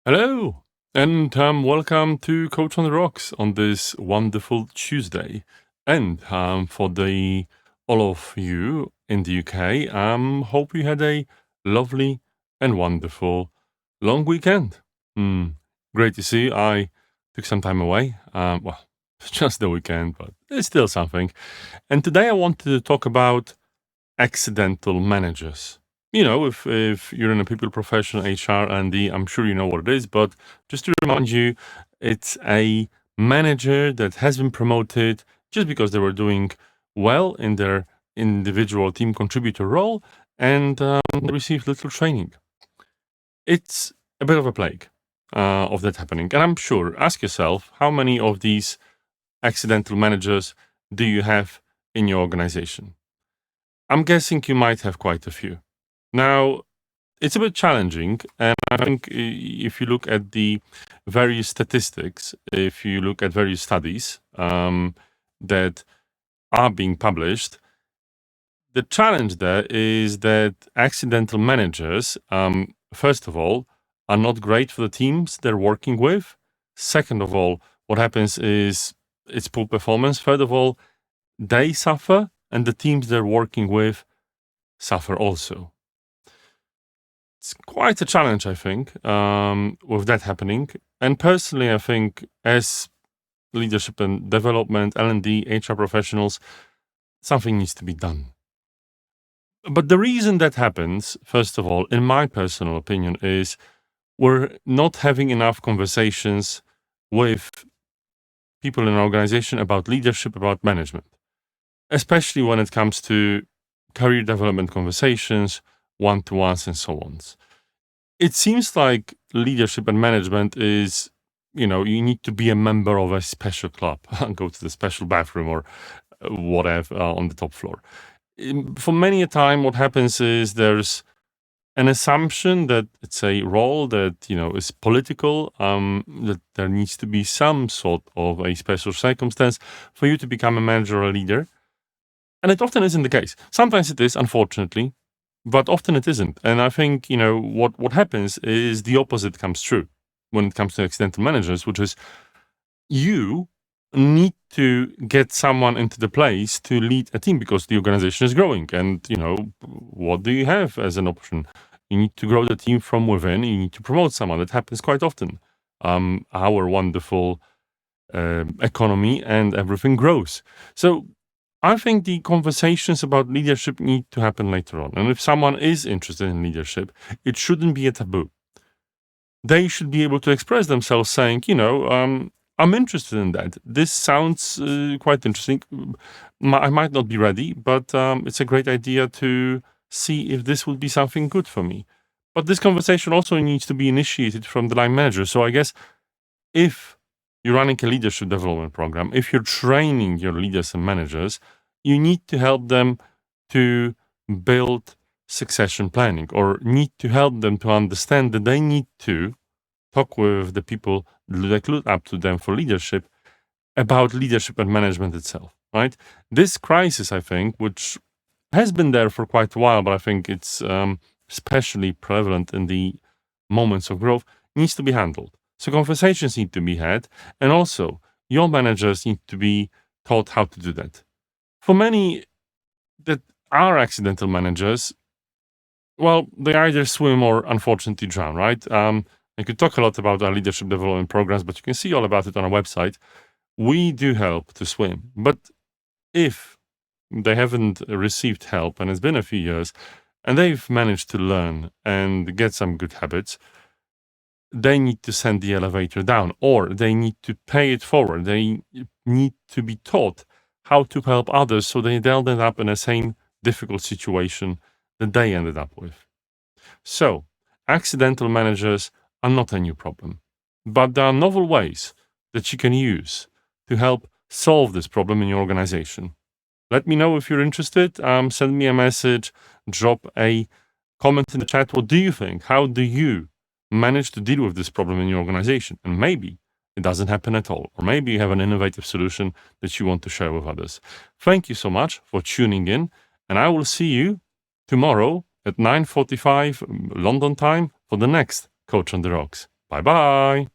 Hello, and welcome to Coach on the Rocks on this wonderful Tuesday. And for the all of you in the UK, hope you had a lovely and wonderful long weekend. Great to see. I took some time away. Well, it's just the weekend, but it's still something. And today I wanted to talk about accidental managers. If you're in a people profession, HR, Andy, I'm sure you know what it is, but just to remind you, it's a manager that has been promoted just because they were doing well in their individual team contributor role and they received little training. It's a bit of a plague of that happening. And I'm sure, ask yourself, how many of these accidental managers do you have in your organization? I'm guessing you might have quite a few. Now, it's a bit challenging, and I think if you look at the various statistics, if you look at various studies that are being published, the challenge there is that accidental managers, first of all, are not great for the teams they're working with. Second of all, what happens is it's poor performance. Third of all, they suffer, and the teams they're working with suffer also. It's quite a challenge, I think, with that happening. And personally, I think as leadership and development, L&D, HR professionals, something needs to be done. But the reason that happens, first of all, in my personal opinion, is we're not having enough conversations with people in an organization about leadership, about management, especially when it comes to career development conversations, one-to-ones, and so on. It seems like leadership and management is, you need to be a member of a special club, go to the special bathroom or whatever on the top floor. For many a time, what happens is there's an assumption that it's a role that, is political, that there needs to be some sort of a special circumstance for you to become a manager or a leader. And it often isn't the case. Sometimes it is, unfortunately, but often it isn't. And I think, what happens is the opposite comes true when it comes to accidental managers, which is you need to get someone into the place to lead a team because the organization is growing. And, what do you have as an option? You need to grow the team from within. You need to promote someone. That happens quite often. Our wonderful economy and everything grows. So I think the conversations about leadership need to happen later on. And if someone is interested in leadership, it shouldn't be a taboo. They should be able to express themselves saying, I'm interested in that. This sounds quite interesting. I might not be ready, but it's a great idea to see if this would be something good for me. But this conversation also needs to be initiated from the line manager. So I guess if you're running a leadership development program, if you're training your leaders and managers, you need to help them to build succession planning, or need to help them to understand that they need to talk with the people that look up to them for leadership about leadership and management itself, right? This crisis, I think, which has been there for quite a while, but I think it's especially prevalent in the moments of growth, needs to be handled. So conversations need to be had, and also your managers need to be taught how to do that. For many that are accidental managers, well, they either swim or unfortunately drown, right? I could talk a lot about our leadership development programs, but you can see all about it on our website. We do help to swim, but if they haven't received help and it's been a few years and they've managed to learn and get some good habits, they need to send the elevator down, or they need to pay it forward. They need to be taught how to help others so they don't end up in the same difficult situation that they ended up with. So, accidental managers are not a new problem, but there are novel ways that you can use to help solve this problem in your organization. Let me know if you're interested. Send me a message, drop a comment in the chat. What do you think? How do you manage to deal with this problem in your organization? And maybe it doesn't happen at all, or maybe you have an innovative solution that you want to share with others. Thank you so much for tuning in, and I will see you tomorrow at 9:45 London time for the next Coach on the Rocks. Bye bye.